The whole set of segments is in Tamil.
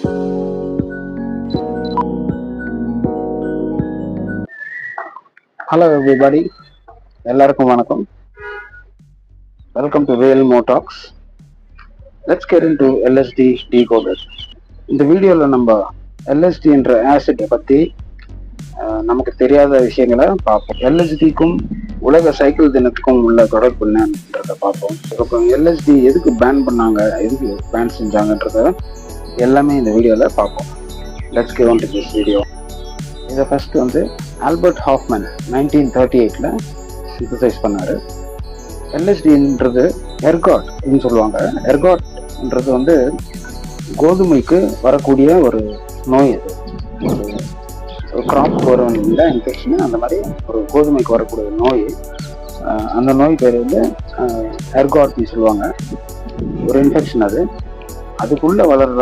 Hello everybody, எல்லாருக்கும் வணக்கம். Welcome to Real Mo Talks. Let's get into LSD Decoded. இந்த வீடியோல நம்ம LSD என்ற ஆசிட்டை பத்தி நமக்கு தெரியாத விஷயங்களை பார்ப்போம். LSDக்கும் உலக சைக்கிள் தினத்துக்கும் உள்ள தொடர்பு என்னன்றதை பார்ப்போம். அப்புறம் LSD எதுக்கு பேன் பண்ணாங்க, எதுக்கு பேன் செஞ்சாங்கன்றத எல்லாமே இந்த வீடியோல பார்ப்போம். Let's get on to this video. இதை ஃபர்ஸ்ட் ஆல்பர்ட் ஹாஃப்மேன் 1938ல சிந்தசைஸ் பண்ணாரு. LSDன்றது எர்காட்னு சொல்லுவாங்க. எர்காட்ன்றது கோதுமைக்கு வரக்கூடிய ஒரு நோய். அது ஒரு கிராப் வரும் இல்லை இன்ஃபெக்ஷன், அந்த மாதிரி ஒரு கோதுமைக்கு வரக்கூடிய நோய். அந்த நோய் பேர் எர்காட்னு சொல்லுவாங்க. ஒரு இன்ஃபெக்ஷன் அது. அதுக்குள்ள வளர்ற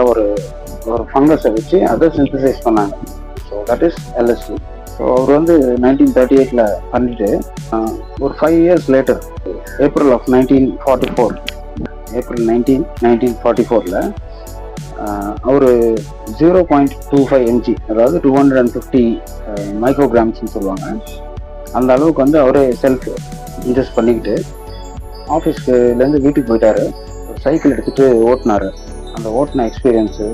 ஒரு ஃபங்கஸை வச்சு அதை சிந்தசைஸ் பண்ணாங்க. So that is LSD. So அவர் 1938ல பண்ணிட்டு ஒரு 5 years லேட்டர் ஏப்ரல் 1944ல அவர் 0.25 mg, அதாவது 250 மைக்ரோகிராம்ஸ்ன்னு சொல்லுவாங்க, அந்த அளவுக்கு அவரே செல்ஃப் இன்ஜெஸ்ட் பண்ணிக்கிட்டு ஆஃபீஸ்க்குலேருந்து வீட்டுக்கு போயிட்டாரு. ஒரு சைக்கிள் எடுத்துகிட்டு ஓட்டினாரு. அந்த ஓட்டின எக்ஸ்பீரியன்ஸு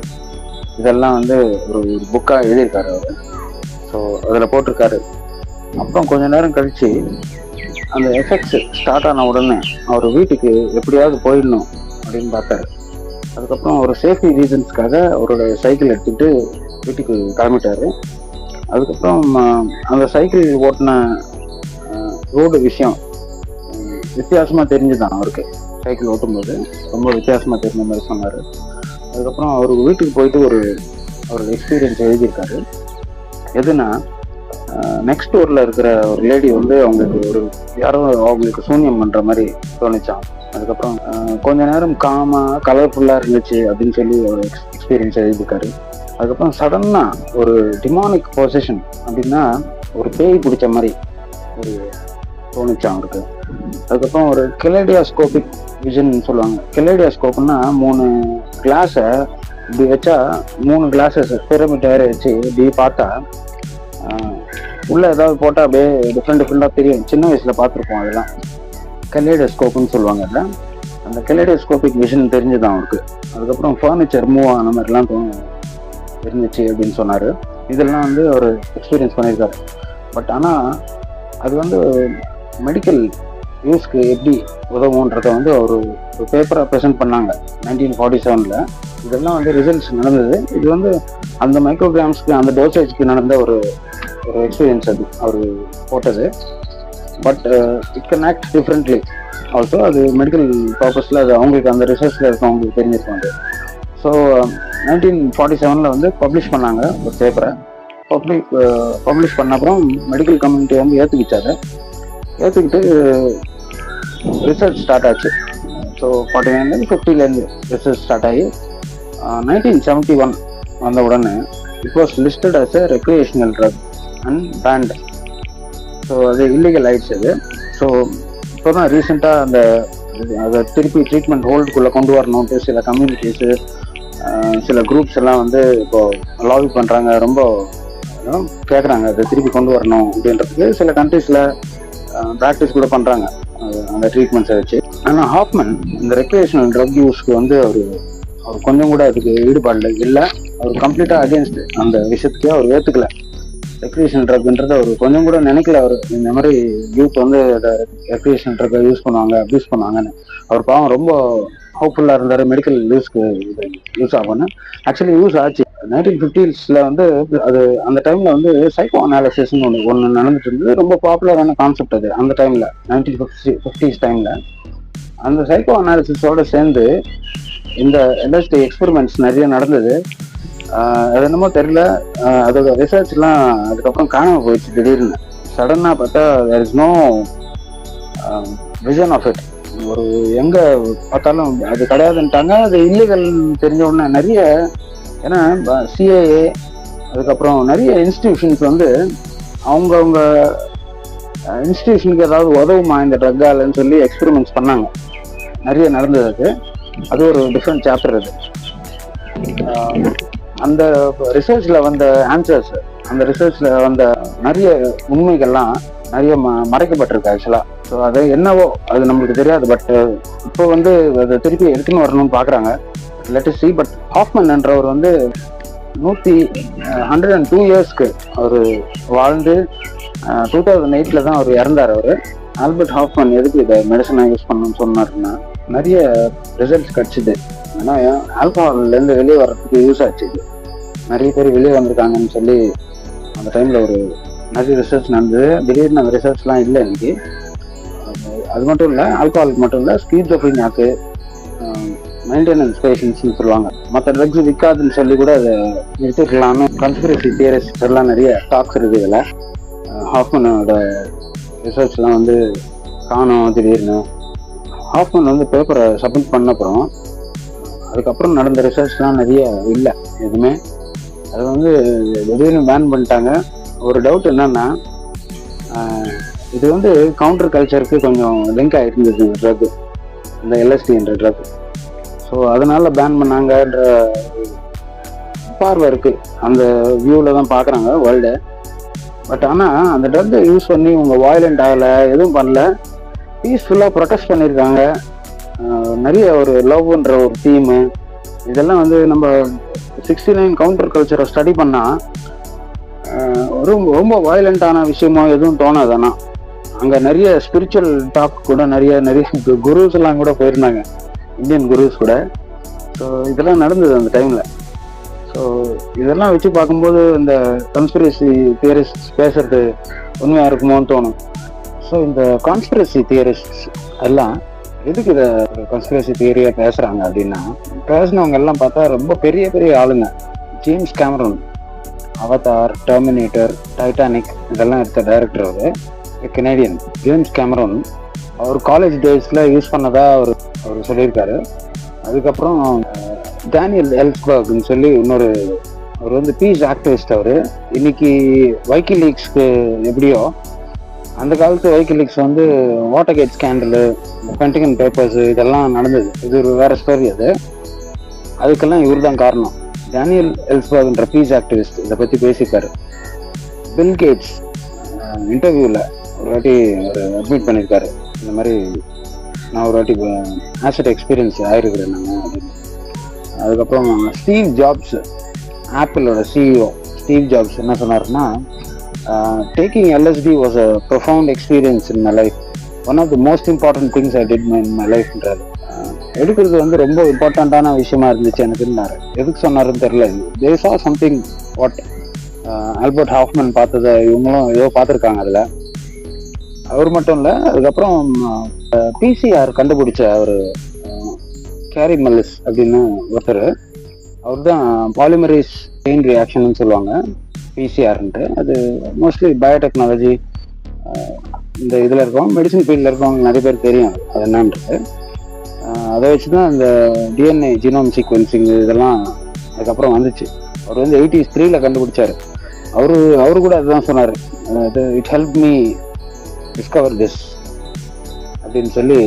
இதெல்லாம் ஒரு புக்காக எழுதியிருக்காரு அவர். ஸோ அதில் போட்டிருக்காரு. அப்புறம் கொஞ்ச நேரம் கழித்து அந்த எஃபெக்ட்ஸ் ஸ்டார்ட் ஆன உடனே அவர் வீட்டுக்கு எப்படியாவது போயிடணும் அப்படின்னு பார்த்தாரு. அதுக்கப்புறம் ஒரு சேஃப்டி ரீசன்ஸ்க்காக அவரோட சைக்கிள் எடுத்துக்கிட்டு வீட்டுக்கு கிளம்பிட்டாரு. அதுக்கப்புறம் அந்த சைக்கிள் ஓட்டின ரோடு விஷயம் வித்தியாசமாக தெரிஞ்சுதான் அவருக்கு. சைக்கிள் ஓட்டும்போது ரொம்ப வித்தியாசமாக தெரிஞ்ச மாதிரி சொன்னார். அதுக்கப்புறம் அவர் வீட்டுக்கு போயிட்டு அவரோட எக்ஸ்பீரியன்ஸ் எழுதியிருக்காரு. எதுனா, நெக்ஸ்ட் டோரில் இருக்கிற ஒரு லேடி அவங்களுக்கு யாரோ அவங்களுக்கு சூன்யம் பண்ணுற மாதிரி தோணிச்சான். அதுக்கப்புறம் கொஞ்ச நேரம் காமாக கலர்ஃபுல்லாக இருந்துச்சு அப்படின்னு சொல்லி ஒரு எக்ஸ்பீரியன்ஸ் எழுதியிருக்காரு. அதுக்கப்புறம் சடனாக ஒரு டிமானிக் பொசிஷன் அப்படின்னா ஒரு பேய் பிடிச்ச மாதிரி ஒரு தோணிச்சான் அவருக்கு. அதுக்கப்புறம் ஒரு கெலேடியாஸ்கோபிக் விஷன் சொல்லுவாங்க. கெலேடியாஸ்கோப்னா 3 கிளாஸை இப்படி வச்சா 3 கிளாஸஸ் பிரமிட் வேற வச்சு இப்படி பார்த்தா உள்ள ஏதாவது போட்டால் அப்படியே டிஃப்ரெண்டாக தெரியும். சின்ன வயசுல பார்த்துருப்போம். அதெல்லாம் கெலேடியோஸ்கோப்னு சொல்லுவாங்க. அந்த கெலேடியோஸ்கோபிக் விஷன் தெரிஞ்சுதான் அவருக்கு. அதுக்கப்புறம் ஃபர்னிச்சர் மூவ் ஆன மாதிரிலாம் இருந்துச்சு அப்படின்னு சொன்னார். இதெல்லாம் அவர் எக்ஸ்பீரியன்ஸ் பண்ணியிருக்காரு. பட் ஆனால் அது மெடிக்கல் யூஸ்க்கு எப்படி உதவுன்றதை அவர் ஒரு பேப்பரை ப்ரெசென்ட் பண்ணாங்க 1947ல். இதெல்லாம் ரிசல்ட்ஸ் நடந்தது. இது அந்த மைக்ரோகிராம்ஸ்க்கு அந்த டோசேஜ்க்கு நடந்த ஒரு எக்ஸ்பீரியன்ஸ் அது அவர் போட்டது. But it can act differently also. அது மெடிக்கல் பர்பஸில் அது அவங்களுக்கு அந்த ரிசர்ச்சில் இருக்கவங்களுக்கு தெரிஞ்சிருக்காங்க. ஸோ 1947ல் பப்ளிஷ் பண்ணாங்க ஒரு பேப்பரை. பப்ளிஷ் பண்ண அப்புறம் மெடிக்கல் கம்யூனிட்டி ஏற்றுக்கிச்சாரு. ஏற்றுக்கிட்டு ரிசர்ச் ஸ்டார்ட் ஆச்சு. ஸோ 49லேருந்து 50லேருந்து ரிசர்ச் ஸ்டார்ட் ஆகி 1971 வந்த உடனே it was listed as a recreational drug and banned. So அது இல்லீகல் ஆயிடுச்சு அது. ஸோ இப்போ தான் ரீசெண்டாக அதை திருப்பி ட்ரீட்மெண்ட் ஹோல்டுக்குள்ளே கொண்டு வரணும்ட்டு சில கம்யூனிட்டிஸு சில குரூப்ஸ் எல்லாம் இப்போ லாபி பண்ணுறாங்க. ரொம்ப கேட்குறாங்க அதை திருப்பி கொண்டு வரணும் அப்படின்றதுக்கு. சில கண்ட்ரீஸில் ப்ராக்டிஸ் கூட பண்ணுறாங்க அந்த ட்ரீட்மெண்ட்ஸை வச்சு. ஆனால் ஹாஃப்மேன் இந்த ரெக்ரியேஷனல் ட்ரக் யூஸ்க்கு அவர் கொஞ்சம் கூட அதுக்கு ஈடுபாடு இல்லை. அவர் கம்ப்ளீட்டாக அகேன்ஸ்ட் அந்த விஷயத்துக்கே அவர் ஏற்றுக்கல. ரெக்ரியேஷனல் ட்ரக்ன்றது அவர் கொஞ்சம் கூட நினைக்கல. அவர் இந்த மாதிரி யூத் ரெக்ரியேஷனல் ட்ரக்கை யூஸ் பண்ணுவாங்க, அப்யூஸ் பண்ணுவாங்கன்னு. அவர் பாவம் ரொம்ப ஹோப்ஃபுல்லாக இருந்தார் மெடிக்கல் யூஸ்க்கு யூஸ் ஆகும்னு. ஆக்சுவலி யூஸ் ஆச்சு. 1950ஸ்ல அது அந்த டைம்ல சைக்கோ அனாலிசிஸ்ன்னு ஒன்று நடந்துட்டு இருந்தது. ரொம்ப பாப்புலரான கான்செப்ட் அது அந்த டைம்ல 1950s டைம்ல. அந்த சைக்கோ அனாலிசிஸோட சேர்ந்து இந்த LSD எக்ஸ்பெரிமெண்ட்ஸ் நிறைய நடந்தது. அது என்னமோ தெரியல, அதோட ரிசர்ச்லாம் அதுக்கப்புறம் காணாமல் போயிடுச்சு. திடீர்னு சடனாக பார்த்தா there is no vision of it. ஒரு எங்கே பார்த்தாலும் அது கிடையாதுன்ட்டாங்க. அது இல்லீகல் தெரிஞ்ச உடனே நிறைய, ஏன்னா சிஏஏ அதுக்கப்புறம் நிறைய இன்ஸ்டிடியூஷன்ஸ் அவங்கவுங்க இன்ஸ்டிடியூஷனுக்கு ஏதாவது உதவுமா இந்த ட்ரக்காலன்னு சொல்லி எக்ஸ்பெரிமெண்ட்ஸ் பண்ணாங்க. நிறைய நடந்தது. அது ஒரு டிஃப்ரெண்ட் சாப்டர் அது. அந்த ரிசர்ச்ல வந்த ஆன்சர்ஸ், அந்த ரிசர்ச்ல வந்த நிறைய உண்மைகள்லாம் நிறைய மறைக்கப்பட்டிருக்கு ஆக்சுவலா. ஸோ அது என்னவோ அது நம்மளுக்கு தெரியாது. பட் இப்போ வந்து அதை திருப்பி எடுத்துன்னு வரணும்னு பாக்குறாங்க. Let us see. But Hoffman என்றவர் வந்து 102 இயர்ஸ்க்கு அவர் வாழ்ந்து 2008 தான் அவர் இறந்தார். அவர் ஆல்பர்ட் ஹாஃப்மன் எதுக்கு இதை மெடிசனா யூஸ் பண்ணணும்னு சொன்னாருன்னா, நிறைய ரிசல்ட்ஸ் கிடைச்சிது. ஏன்னா ஆல்கஹால்லேருந்து வெளியே வர்றதுக்கு யூஸ் ஆச்சு. நிறைய பேர் வெளியே வந்திருக்காங்கன்னு சொல்லி அந்த டைமில் ஒரு நிறைய ரிசர்ச் நடந்தது. திடீர்னு அந்த ரிசர்ச்லாம் இல்லை இன்னைக்கு. அது மட்டும் இல்லை, ஆல்கஹால் மட்டும் இல்லை, ஸ்கீசோஃப்ரினியாக்கு மெயின்டெனன்ஸ் பேஷன்ஸ்னு சொல்லுவாங்க. மற்ற ட்ரக்ஸ் விற்காதுன்னு சொல்லி கூட அதை நிறுத்திக்கலாம்னு கான்ஸ்பிரசி தியரிஸ்ட் எல்லாம் நிறைய டாக்ஸ் இருக்குது. இதில் ஹாஃப்மனோட ரிசர்ச்லாம் வந்து காணும். திடீர்னு ஹாஃப்மன் வந்து பேப்பரை சப்மிட் பண்ண அப்புறம் அதுக்கப்புறம் நடந்த ரிசர்ச்லாம் நிறைய இல்லை எதுவுமே. அது வந்து திடீர்னு பேன் பண்ணிட்டாங்க. ஒரு டவுட் என்னன்னா, இது வந்து கவுண்டர் கல்ச்சருக்கு கொஞ்சம் லிங்க் ஆகிருந்தது இந்த ட்ரக், இந்த LSD என்ற ட்ரக். ஸோ அதனால பேன் பண்ணாங்கன்ற பார்வை இருக்கு. அந்த வியூவில் தான் பார்க்குறாங்க வேர்ல்டு. பட் ஆனால் அந்த ட்ரக்கை யூஸ் பண்ணி இவங்க வயலண்ட் ஆகலை, எதுவும் பண்ணல, பீஸ்ஃபுல்லாக ப்ரொடெஸ்ட் பண்ணியிருக்காங்க. நிறைய ஒரு லவ்ன்ற ஒரு தீமு இதெல்லாம் வந்து நம்ம 69 கவுண்டர் கல்ச்சரை ஸ்டடி பண்ணால் ரொம்ப ரொம்ப வயலண்டான விஷயமோ எதுவும் தோணாது. ஆனால் அங்கே நிறைய ஸ்பிரிச்சுவல் டாக் கூட நிறைய குருஸ் எல்லாம் கூட போயிருந்தாங்க, இந்தியன் குருஸ் கூட. ஸோ இதெல்லாம் நடந்தது அந்த டைமில். ஸோ இதெல்லாம் வச்சு பார்க்கும்போது இந்த கான்ஸ்பிரசி தியரிஸ்ட் பேசுறது உண்மையாக இருக்குமோன்னு தோணும். ஸோ இந்த கான்ஸ்பிரசி தியரிஸ்ட் எல்லாம் எதுக்கு இதை கான்ஸ்பிரசி தியரியாக பேசுகிறாங்க அப்படின்னா, பேசினவங்க எல்லாம் பார்த்தா ரொம்ப பெரிய பெரிய ஆளுங்க. James Cameron, Avatar, Terminator, Titanic இதெல்லாம் எடுத்த டைரக்டர் அவர், கெனடியன் ஜேம்ஸ் கேமரூன். அவர் காலேஜ் டேஸில் யூஸ் பண்ணதா அவர் சொல்லியிருக்காரு. அதுக்கப்புறம் டேனியல் எல்ஸ்பர்க்னு சொல்லி இன்னொரு, அவர் வந்து பீஸ் ஆக்டிவிஸ்ட். அவர் இன்னைக்கு வைக்கிலீக்ஸ்க்கு எப்படியோ அந்த காலத்து வைக்கிலீக்ஸ் வந்து வாட்டர்கேட் ஸ்கேண்டலு, பென்டகன் பேப்பர்ஸ் இதெல்லாம் நடந்தது. இது ஒரு வேற ஸ்டோரி. அதுக்கெல்லாம் இவர் தான் காரணம். டேனியல் எல்ஸ்பர்க்ன்ற பீஸ் ஆக்டிவிஸ்ட் இதை பற்றி பேசியிருக்காரு. பில் கேட்ஸ் இன்டர்வியூவில் ஒரு வாட்டி ஒரு அட்மிட் பண்ணியிருக்காரு, இந்த மாதிரி நான் ஒரு வாட்டி ஆசிட் எக்ஸ்பீரியன்ஸ் ஆயிருக்கிறேன் நாங்கள் அப்படின்னு. அதுக்கப்புறம் ஸ்டீவ் ஜாப்ஸ், ஆப்பிளோட CEO ஸ்டீவ் ஜாப்ஸ் என்ன சொன்னார்னா, taking LSD was a profound experience in my life. One of the most important things I did in my life. எடுக்கிறது வந்து ரொம்ப இம்பார்ட்டண்ட்டான விஷயமா இருந்துச்சு எனக்குன்னாரு. எதுக்கு சொன்னாருன்னு தெரியல. they saw something what Albert Hoffman பார்த்ததை இவங்களும் ஏதோ பார்த்துருக்காங்க அதில். அவர் மட்டும் இல்லை, அதுக்கப்புறம் PCR கண்டுபிடிச்ச ஒரு கேரி மல்லிஸ் அப்படின்னு ஒருத்தர், அவர் தான் பாலிமரேஸ் செயின் ரியாக்ஷன் சொல்லுவாங்க, PCRன்ட்டு. அது மோஸ்ட்லி பயோடெக்னாலஜி இந்த இதில் இருக்கவங்க, மெடிசன் ஃபீல்டில் இருக்கவங்க நிறைய பேர் தெரியும் அது என்னன்றது. அதை வச்சு தான் இந்த DNA ஜீனோம் சீக்வன்சிங் இதெல்லாம் அதுக்கப்புறம் வந்துச்சு. அவர் வந்து 83 கண்டுபிடிச்சார். அவரு கூட அதுதான் சொன்னார், it help me discover this அப்படின்னு சொல்லி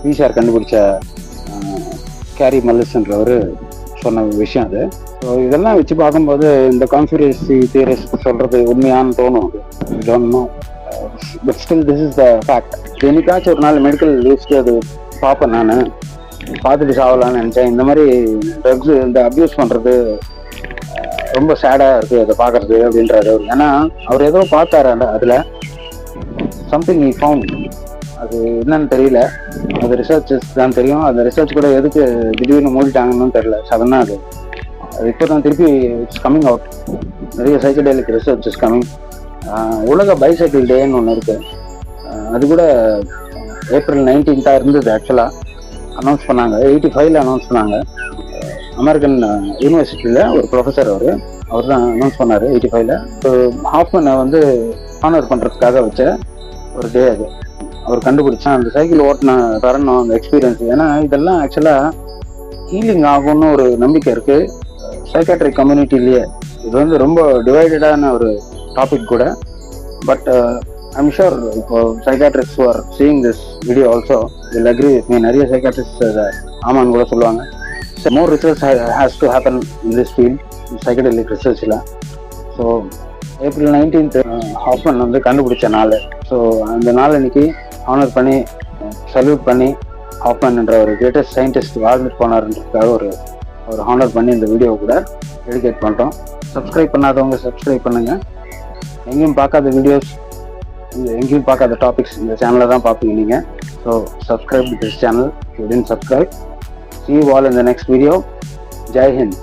PCR கண்டுபிடிச்ச கேரி மல்லிஸ்ன்றவர் சொன்ன விஷயம் அது. ஸோ இதெல்லாம் வச்சு பார்க்கும்போது இந்த கான்ஸ்பிரசி தியரிஸ்ட் சொல்றது உண்மையானு தோணும். But still this is the fact. என்னைக்காச்சும் ஒரு நாள் மெடிக்கல் லிஸ்ட் அது பார்ப்பேன், நான் பார்த்துட்டு சாவலான்னு நினச்சேன். இந்த மாதிரி ட்ரக்ஸ் இந்த அப்யூஸ் பண்ணுறது ரொம்ப சேடாக இருக்குது அதை பார்க்குறது அப்படின்றாரு அவர். ஏன்னா அவர் ஏதோ பார்த்தாரு அதில் சம்திங் ஹி ஃபவுண்ட். அது என்னன்னு தெரியல, அது ரிசர்ச்சஸ் தான் தெரியும். அந்த ரிசர்ச் கூட எதுக்கு திடீர்னு மூடிட்டாங்கன்னு தெரியல. சடனாக அது இப்போ தான் திருப்பி இட்ஸ் கம்மிங் அவுட். நிறைய சைக்கடெலிக் ரிசர்ச் இஸ் கம்மிங். உலக பைசைக்கிள் டேன்னு ஒன்று இருக்குது, அது கூட April 19 இருந்தது ஆக்சுவலாக. அனௌன்ஸ் பண்ணாங்க, 85 அனௌன்ஸ் பண்ணாங்க. அமெரிக்கன் யூனிவர்சிட்டியில் ஒரு ப்ரொஃபஸர் அவர் தான் அனௌன்ஸ் பண்ணார் 85. ஸோ ஹாஃப்மனை வந்து ஆனர் பண்ணுறதுக்காக வச்ச ஒரு டே அது. அவர் கண்டுபிடிச்சா அந்த சைக்கிள் ஓட்டின தரணும், அந்த எக்ஸ்பீரியன்ஸ். ஏன்னா இதெல்லாம் ஆக்சுவலாக ஹீலிங் ஆகும்னு ஒரு நம்பிக்கை இருக்குது சைக்காட்ரிக் கம்யூனிட்டிலேயே. இது வந்து ரொம்ப டிவைடடான ஒரு டாபிக் கூட. பட் ஐம் ஷூர் இப்போ psychiatrist are seeing this video also will agree with me. நிறைய சைக்காட்ரிஸ்ட் ஆமான்னு கூட சொல்லுவாங்க. More research has to happen in this field. Psychedelic ரிசர்ச்சில். ஸோ ஏப்ரல் 19th ஹாஃப்மேன் வந்து கண்டுபிடிச்ச நாள். ஸோ அந்த நாள் இன்னைக்கு ஆனர் பண்ணி சல்யூட் பண்ணி ஹாஃப்மேன் என்ற ஒரு கிரேட்டஸ்ட் சயின்டிஸ்ட் வாழ்ந்துட்டு போனார்ன்றதுக்காக ஒரு ஹானர் பண்ணி இந்த வீடியோவை கூட டெடிகேட் பண்ணுறோம். சப்ஸ்கிரைப் பண்ணாதவங்க சப்ஸ்கிரைப் பண்ணுங்கள். எங்கேயும் பார்க்காத வீடியோஸ், எங்கேயும் பார்க்காத டாபிக்ஸ் இந்த சேனலில் தான் பார்ப்பீங்க நீங்கள். So subscribe this channel. You didn't subscribe. See you all in the next video. Jai Hind.